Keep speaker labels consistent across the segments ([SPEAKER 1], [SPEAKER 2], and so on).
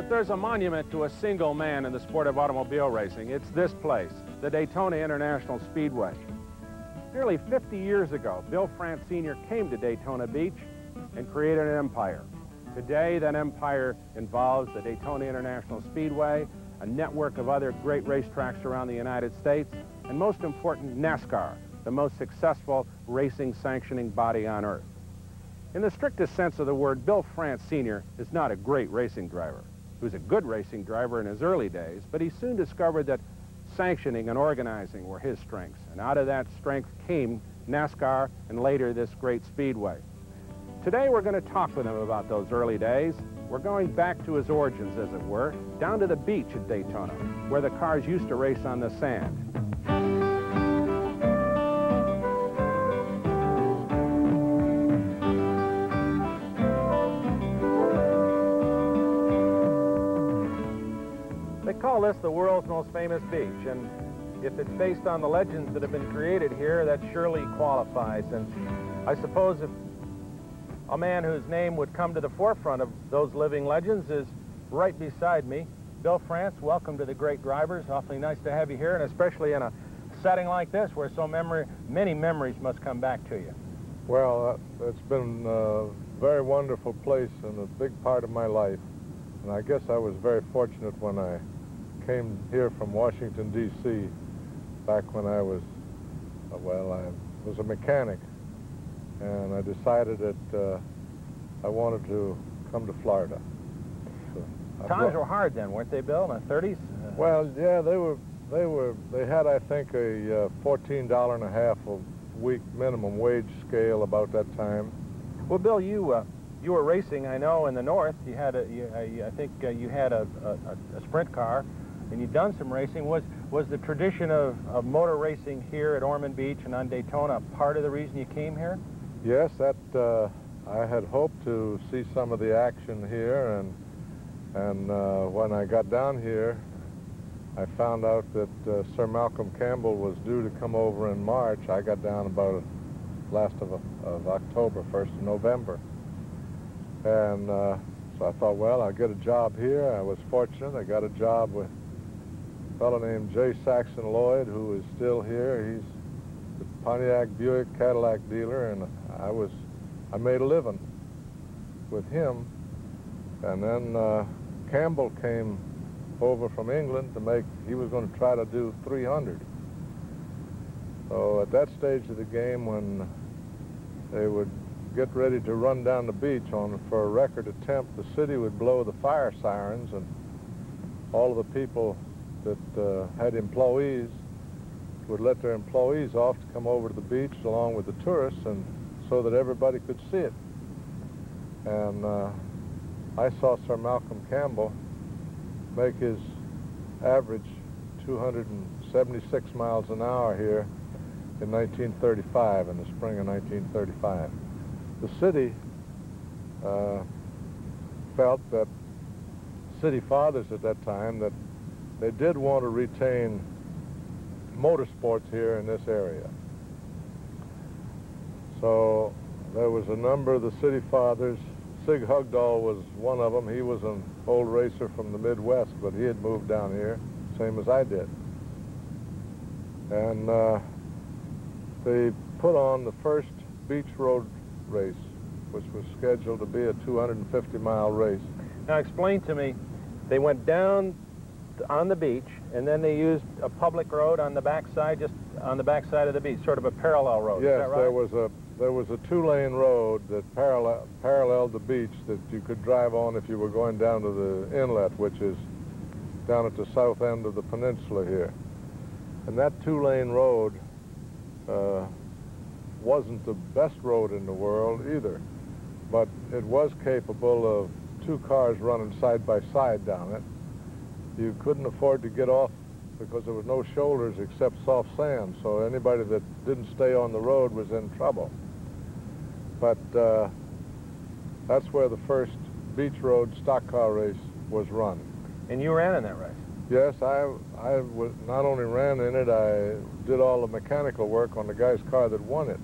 [SPEAKER 1] If there's a monument to a single man in the sport of automobile racing, it's this place, the Daytona International Speedway. Nearly 50 years ago, Bill France Sr. came to Daytona Beach and created an empire. Today, that empire involves the Daytona International Speedway, a network of other great racetracks around the United States, and most important, NASCAR, the most successful racing sanctioning body on earth. In the strictest sense of the word, Bill France Sr. is not a great racing driver. He was a good racing driver in his early days, but he soon discovered that sanctioning and organizing were his strengths, and out of that strength came NASCAR and later this great speedway. Today we're going to talk with him about those early days. We're going back to his origins, as it were, down to the beach at Daytona, where the cars used to race on the sand. They call this the world's most famous beach, and if it's based on the legends that have been created here, that surely qualifies. And I suppose if a man whose name would come to the forefront of those living legends is right beside me. Bill France, welcome to the Great Drivers. Awfully nice to have you here, and especially in a setting like this where so many memories must come back to you.
[SPEAKER 2] Well, it's been a very wonderful place and a big part of my life. And I guess I was very fortunate when I came here from Washington, D.C. back when I was, well, I was a mechanic. And I decided that I wanted to come to Florida. So
[SPEAKER 1] Times were hard then, weren't they, Bill, in the 30s?
[SPEAKER 2] Well, yeah, they had, I think, a $14.50 a week minimum wage scale about that time.
[SPEAKER 1] Well, Bill, you were racing, I know, in the north. You had I think you had a sprint car, and you'd done some racing. Was the tradition of motor racing here at Ormond Beach and on Daytona part of the reason you came here?
[SPEAKER 2] Yes, I had hoped to see some of the action here, and when I got down here, I found out that Sir Malcolm Campbell was due to come over in March. I got down about last of October, 1st of November. And so I thought, well, I'll get a job here. I was fortunate. I got a job with a fellow named J. Saxon Lloyd, who is still here. He's the Pontiac Buick Cadillac dealer, and I made a living with him. And then Campbell came over from England he was going to try to do 300. So at that stage of the game, when they would get ready to run down the beach for a record attempt, the city would blow the fire sirens, and all of the people that had employees would let their employees off to come over to the beach along with the tourists, and so that everybody could see it. And I saw Sir Malcolm Campbell make his average 276 miles an hour here in 1935, in the spring of 1935. The city felt that, city fathers at that time, that they did want to retain motorsports here in this area. So there was a number of the city fathers. Sig Hugdahl was one of them. He was an old racer from the Midwest, but he had moved down here, same as I did. And they put on the first beach road race, which was scheduled to be a 250-mile race.
[SPEAKER 1] Now explain to me, they went down on the beach, and then they used a public road on the backside, just on the backside of the beach, sort of a parallel road.
[SPEAKER 2] Yes,
[SPEAKER 1] is that right?
[SPEAKER 2] there was a two-lane road that paralleled the beach that you could drive on if you were going down to the inlet, which is down at the south end of the peninsula here. And that two-lane road wasn't the best road in the world either, but it was capable of two cars running side by side down it. You couldn't afford to get off because there was no shoulders except soft sand, so anybody that didn't stay on the road was in trouble. But that's where the first beach road stock car race was run.
[SPEAKER 1] And you ran in that race?
[SPEAKER 2] Yes, I not only ran in it, I did all the mechanical work on the guy's car that won it.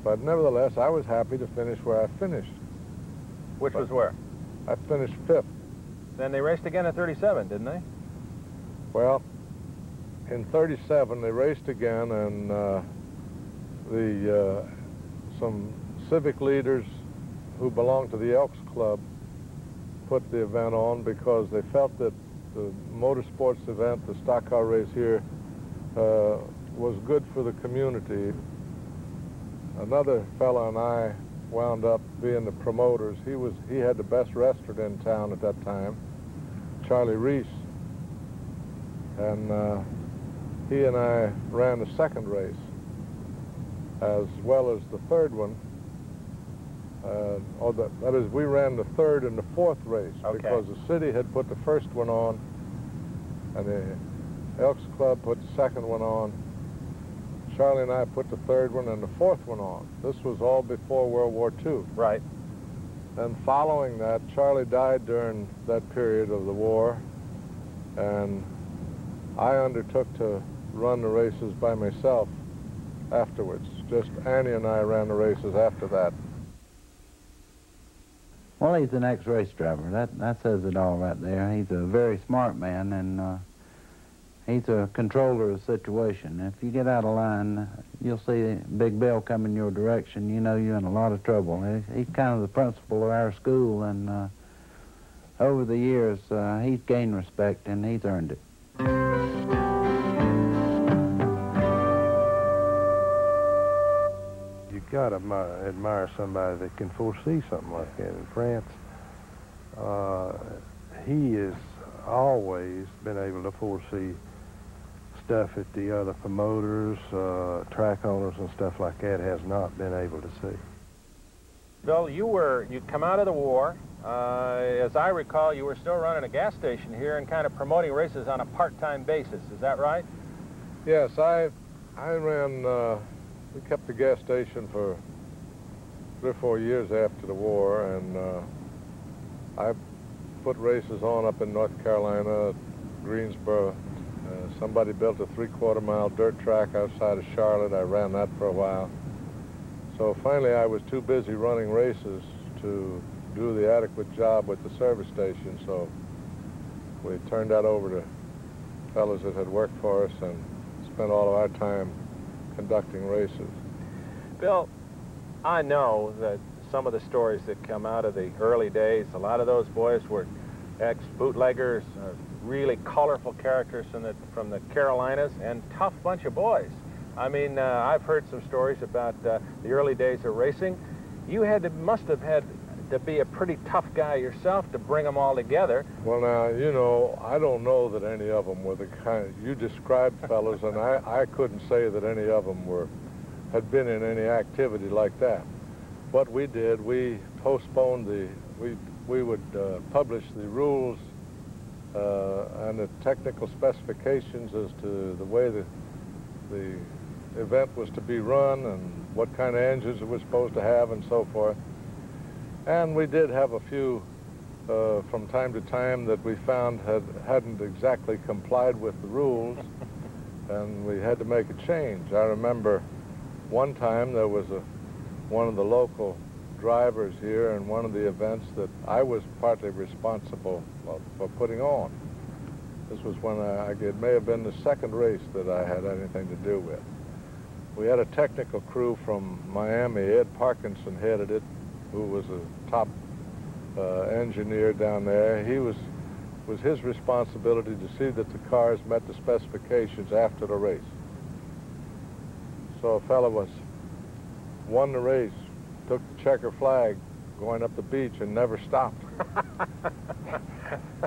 [SPEAKER 2] But nevertheless, I was happy to finish where I finished.
[SPEAKER 1] Which was where?
[SPEAKER 2] I finished 5th.
[SPEAKER 1] Then they raced again in 37, didn't they?
[SPEAKER 2] Well, in 37 they raced again, and some civic leaders who belonged to the Elks Club put the event on because they felt that the motorsports event, the stock car race here, was good for the community. Another fella and I wound up being the promoters. He had the best restaurant in town at that time, Charlie Reese, and he and I ran the second race as well as the third one. That is, we ran the third and the fourth race because the city had put the first one on, and the Elks Club put the second one on. Charlie and I put the third one and the fourth one on. This was all before World War II.
[SPEAKER 1] Right.
[SPEAKER 2] And following that, Charlie died during that period of the war, and I undertook to run the races by myself afterwards. Just Annie and I ran the races after that.
[SPEAKER 3] Well, he's an ex-race driver. That says it all right there. He's a very smart man, and he's a controller of the situation. If you get out of line, you'll see Big Bill coming your direction. You know you're in a lot of trouble. He's kind of the principal of our school, and over the years, he's gained respect, and he's earned it.
[SPEAKER 4] You've got to admire somebody that can foresee something like that. In France, he has always been able to foresee stuff that the other promoters, track owners and stuff like that has not been able to see.
[SPEAKER 1] Bill, you'd come out of the war. As I recall, you were still running a gas station here and kind of promoting races on a part-time basis. Is that right?
[SPEAKER 2] Yes, I ran, we kept the gas station for 3 or 4 years after the war, and I put races on up in North Carolina, Greensboro. Somebody built a 3/4 mile dirt track outside of Charlotte. I ran that for a while. So finally I was too busy running races to do the adequate job with the service station, so we turned that over to fellows that had worked for us and spent all of our time conducting races.
[SPEAKER 1] Bill, I know that some of the stories that come out of the early days, a lot of those boys were ex-bootleggers, really colorful characters from the Carolinas, and tough bunch of boys. I mean, I've heard some stories about the early days of racing. You must have had to be a pretty tough guy yourself to bring them all together.
[SPEAKER 2] Well, now, you know, I don't know that any of them were the kind you described, fellas, and I couldn't say that any of them had been in any activity like that. What we did, we postponed we would publish the rules and the technical specifications as to the way the event was to be run and what kind of engines it was supposed to have and so forth. And we did have a few from time to time that we found hadn't exactly complied with the rules, and we had to make a change. I remember one time there was one of the local drivers here in one of the events that I was partly responsible for putting on. This was when it may have been the second race that I had anything to do with. We had a technical crew from Miami. Ed Parkinson headed it, who was a top engineer down there. It was his responsibility to see that the cars met the specifications after the race. So a fellow won the race, took the checker flag going up the beach and never stopped.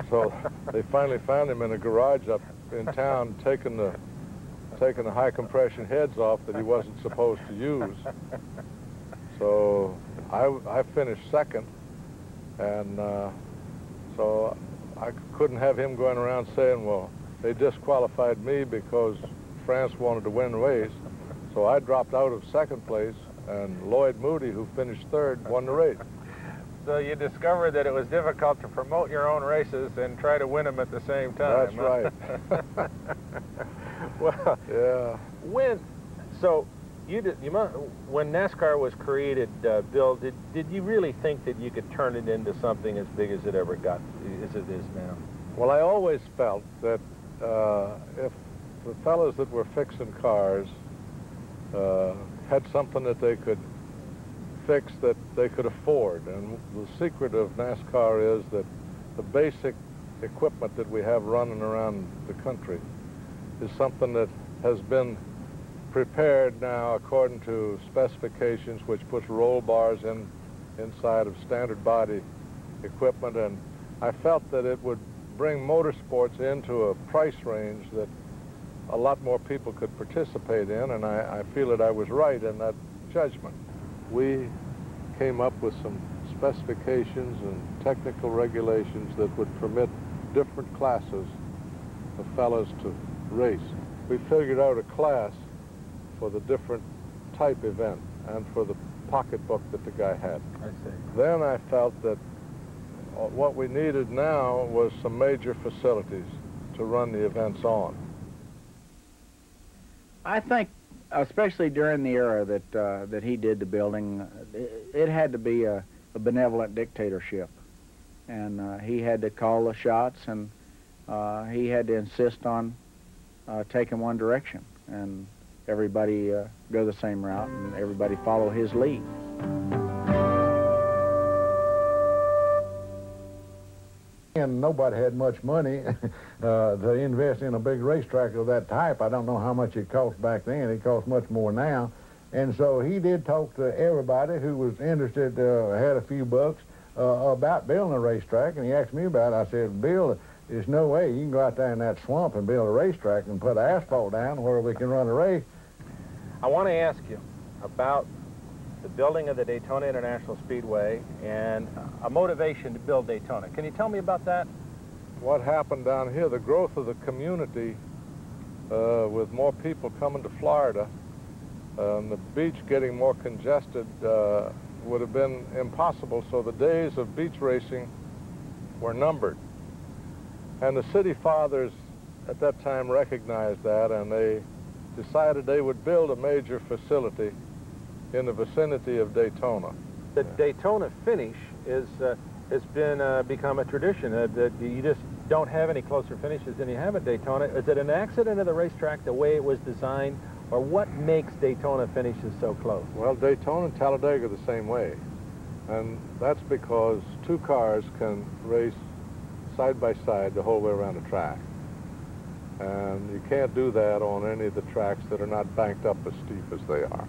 [SPEAKER 2] So they finally found him in a garage up in town taking the high compression heads off that he wasn't supposed to use. So I finished second, and so I couldn't have him going around saying, well, they disqualified me because France wanted to win the race. So I dropped out of second place, and Lloyd Moody, who finished third, won the race.
[SPEAKER 1] So you discovered that it was difficult to promote your own races and try to win them at the same time.
[SPEAKER 2] That's right.
[SPEAKER 1] Well,
[SPEAKER 2] yeah.
[SPEAKER 1] So When NASCAR was created, Bill, did you really think that you could turn it into something as big as it ever got, as it is now?
[SPEAKER 2] Well, I always felt that if the fellows that were fixing cars had something that they could fix that they could afford, and the secret of NASCAR is that the basic equipment that we have running around the country is something that has been prepared now according to specifications, which puts roll bars inside of standard body equipment, and I felt that it would bring motorsports into a price range that a lot more people could participate in, and I feel that I was right in that judgment. We came up with some specifications and technical regulations that would permit different classes of fellows to race. We figured out a class for the different type event and for the pocketbook that the guy had.
[SPEAKER 1] I see.
[SPEAKER 2] Then I felt that what we needed now was some major facilities to run the events on.
[SPEAKER 5] I think, especially during the era that he did the building, it had to be a benevolent dictatorship, and he had to call the shots, and he had to insist on taking one direction, and everybody go the same route, and everybody follow his lead.
[SPEAKER 6] And nobody had much money to invest in a big racetrack of that type. I don't know how much it cost back then. It costs much more now. And so he did talk to everybody who was interested, had a few bucks, about building a racetrack. And he asked me about it. I said, Bill, there's no way you can go out there in that swamp and build a racetrack and put asphalt down where we can run a race.
[SPEAKER 1] I want to ask you about the building of the Daytona International Speedway and a motivation to build Daytona. Can you tell me about that?
[SPEAKER 2] What happened down here, the growth of the community with more people coming to Florida, and the beach getting more congested would have been impossible, so the days of beach racing were numbered. And the city fathers at that time recognized that, and they decided they would build a major facility in the vicinity of Daytona.
[SPEAKER 1] The Daytona finish has become a tradition. That you just don't have any closer finishes than you have at Daytona. Is it an accident of the racetrack, the way it was designed, or what makes Daytona finishes so close?
[SPEAKER 2] Well, Daytona and Talladega are the same way, and that's because two cars can race side by side the whole way around the track. And you can't do that on any of the tracks that are not banked up as steep as they are.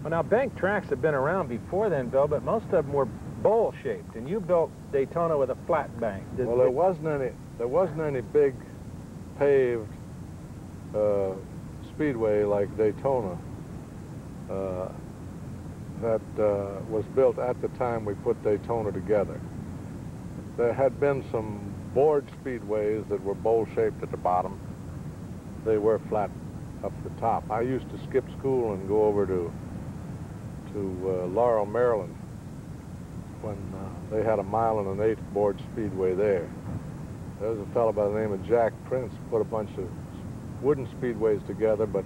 [SPEAKER 1] Well, now, bank tracks have been around before then, Bill, but most of them were bowl-shaped, and you built Daytona with a flat bank.
[SPEAKER 2] Well, there wasn't any big paved speedway like Daytona that was built at the time we put Daytona together. There had been some board speedways that were bowl-shaped at the bottom. They were flat up the top. I used to skip school and go over to Laurel, Maryland, when they had a 1 1/8 board speedway there. There was a fellow by the name of Jack Prince put a bunch of wooden speedways together, but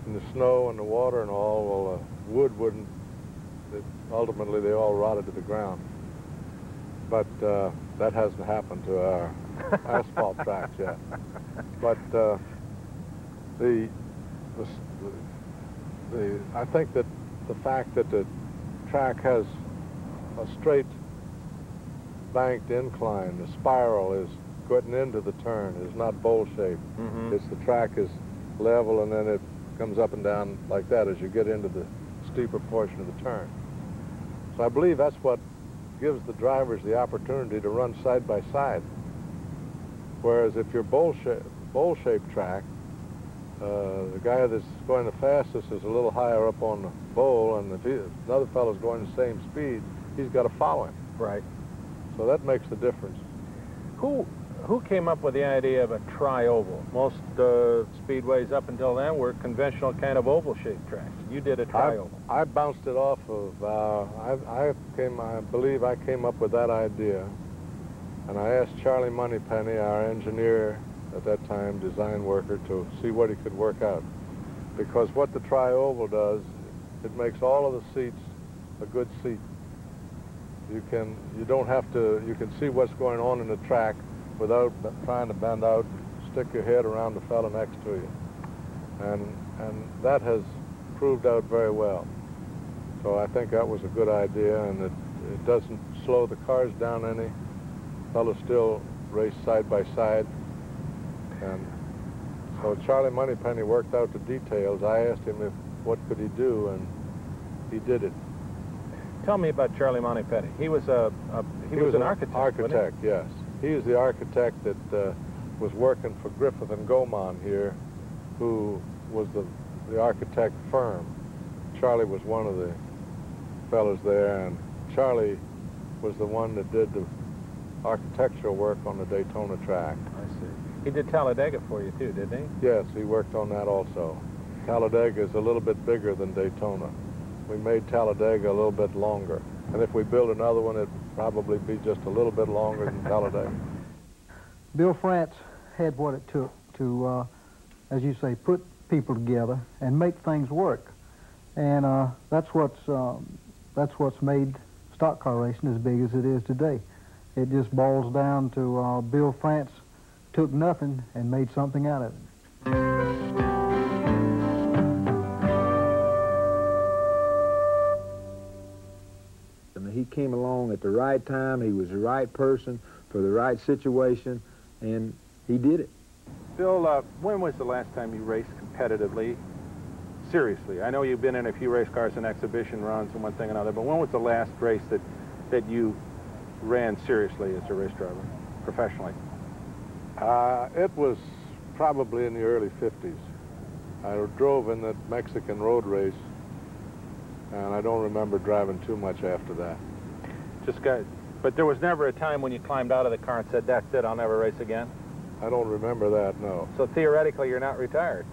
[SPEAKER 2] in the snow and the water and all, well, wood wouldn't. Ultimately, they all rotted to the ground. But that hasn't happened to our asphalt tracks yet. But I think that the fact that the track has a straight banked incline, the spiral is getting into the turn, is not bowl-shaped.
[SPEAKER 1] Mm-hmm.
[SPEAKER 2] It's the track is level, and then it comes up and down like that as you get into the steeper portion of the turn. So I believe that's what gives the drivers the opportunity to run side by side. Whereas if you're bowl-shaped track, the guy that's going the fastest is a little higher up on the bowl, and if another fellow's going the same speed, he's got to follow him.
[SPEAKER 1] Right.
[SPEAKER 2] So that makes the difference.
[SPEAKER 1] Who came up with the idea of a tri-oval? Most speedways up until then were conventional kind of oval-shaped tracks. You did a tri-oval.
[SPEAKER 2] I bounced it off of, I believe I came up with that idea, and I asked Charlie Moneypenny, our engineer at that time, design worker, to see what he could work out. because what the tri-oval does, it makes all of the seats a good seat. You can see what's going on in the track without trying to bend out, stick your head around the fellow next to you. And that has proved out very well. So I think that was a good idea, and it doesn't slow the cars down any. Fellows still race side by side. And so Charlie Moneypenny worked out the details. I asked him what could he do, and he did it.
[SPEAKER 1] Tell me about Charlie Moneypenny. He was an architect.
[SPEAKER 2] Architect, yes. He is the architect that was working for Griffith and Gaumont here, who was the architect firm. Charlie was one of the fellows there, and Charlie was the one that did the architectural work on the Daytona track.
[SPEAKER 1] I see. He did Talladega for you too, didn't he?
[SPEAKER 2] Yes, he worked on that also. Talladega is a little bit bigger than Daytona. We made Talladega a little bit longer, and if we build another one, it'd probably be just a little bit longer than Talladega.
[SPEAKER 7] Bill France had what it took to, as you say, put people together and make things work, and that's what's made stock car racing as big as it is today. It just boils down to Bill France took nothing and made something out of it.
[SPEAKER 8] He came along at the right time. He was the right person for the right situation, and he did it.
[SPEAKER 1] Bill, when was the last time you raced competitively, seriously? I know you've been in a few race cars and exhibition runs and one thing and another, but when was the last race that you ran seriously as a race driver, professionally?
[SPEAKER 2] It was probably in the early 50s. I drove in that Mexican road race, and I don't remember driving too much after that.
[SPEAKER 1] But there was never a time when you climbed out of the car and said, "That's it, I'll never race again"?
[SPEAKER 2] I don't remember that, no.
[SPEAKER 1] So theoretically, you're not retired.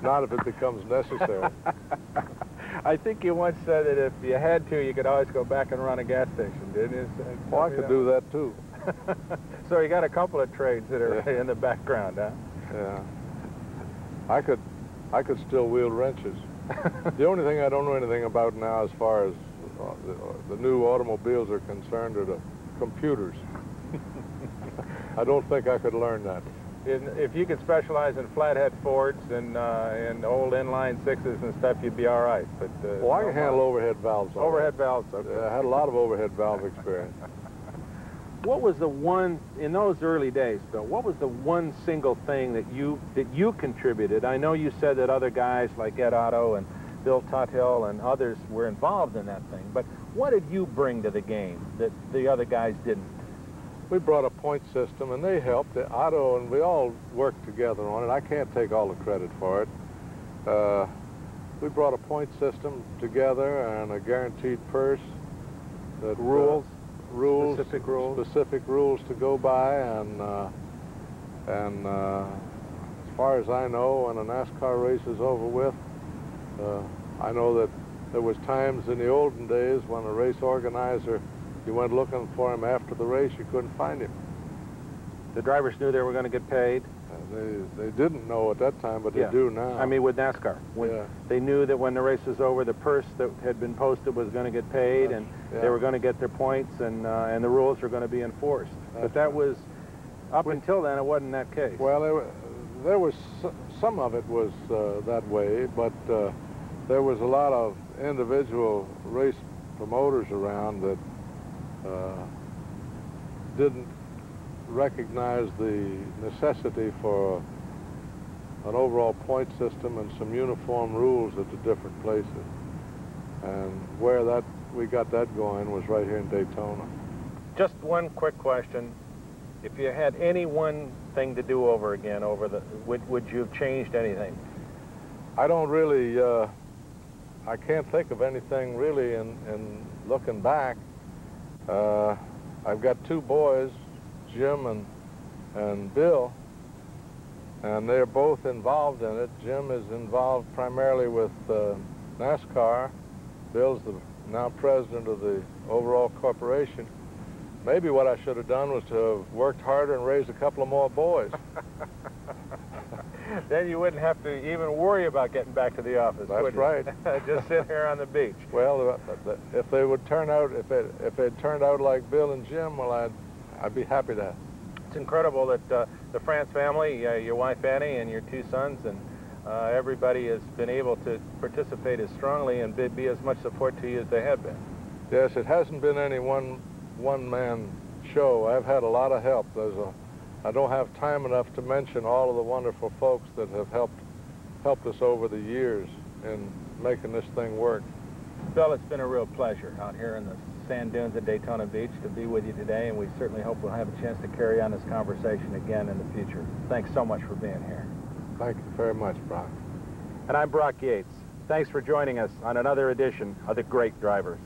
[SPEAKER 2] Not if it becomes necessary.
[SPEAKER 1] I think you once said that if you had to, you could always go back and run a gas station, didn't you?
[SPEAKER 2] Well, I could do that too.
[SPEAKER 1] So you got a couple of trades that are in the background, huh?
[SPEAKER 2] Yeah. I could still wield wrenches. The only thing I don't know anything about now as far as the new automobiles are concerned are the computers. I don't think I could learn that.
[SPEAKER 1] If you could specialize in flathead Fords and old inline sixes and stuff, you'd be all right. But
[SPEAKER 2] well, I can handle overhead valves.
[SPEAKER 1] Overhead valves, okay.
[SPEAKER 2] I had a lot of overhead valve experience.
[SPEAKER 1] What was the one, in those early days, Bill, what was the one single thing that you contributed? I know you said that other guys like Ed Otto and Bill Tuthill and others were involved in that thing, but what did you bring to the game that the other guys didn't?
[SPEAKER 2] We brought a point system, and they helped. Otto and we all worked together on it. I can't take all the credit for it. We brought a point system together and a guaranteed purse. That, specific rules to go by, and as far as I know, when a NASCAR race is over with, I know that there was times in the olden days when a race organizer, you went looking for him after the race, you couldn't find him.
[SPEAKER 1] The drivers knew they were going to get paid?
[SPEAKER 2] They didn't know at that time, but they do now.
[SPEAKER 1] I mean, with NASCAR. They knew that when the race was over, the purse that had been posted was going to get paid, and they were going to get their points, and the rules were going to be enforced. But that was, up until then, it wasn't that case.
[SPEAKER 2] Well, there was, some of it was that way, but there was a lot of individual race promoters around that didn't recognize the necessity for an overall point system and some uniform rules at the different places. And where we got that going was right here in Daytona.
[SPEAKER 1] Just one quick question. If you had any one thing to do over again, would you have changed anything?
[SPEAKER 2] I don't really, I can't think of anything really in looking back. I've got two boys, Jim and Bill, and they're both involved in it. Jim is involved primarily with NASCAR. Bill's the now president of the overall corporation. Maybe what I should have done was to have worked harder and raised a couple of more boys.
[SPEAKER 1] Then you wouldn't have to even worry about getting back to the office.
[SPEAKER 2] That's right.
[SPEAKER 1] Just sit here on the beach.
[SPEAKER 2] Well, if they would turn out, if it turned out like Bill and Jim, well, I'd be happy to.
[SPEAKER 1] It's incredible that the France family, your wife Annie and your 2 sons, and everybody has been able to participate as strongly and be as much support to you as they have been.
[SPEAKER 2] Yes, it hasn't been any one-man show. I've had a lot of help. I don't have time enough to mention all of the wonderful folks that have helped us over the years in making this thing work.
[SPEAKER 1] Bill, it's been a real pleasure out here in the sand dunes at Daytona Beach to be with you today, and we certainly hope we'll have a chance to carry on this conversation again in the future. Thanks so much for being here.
[SPEAKER 2] Thank you very much, Brock.
[SPEAKER 1] And I'm Brock Yates. Thanks for joining us on another edition of The Great Drivers.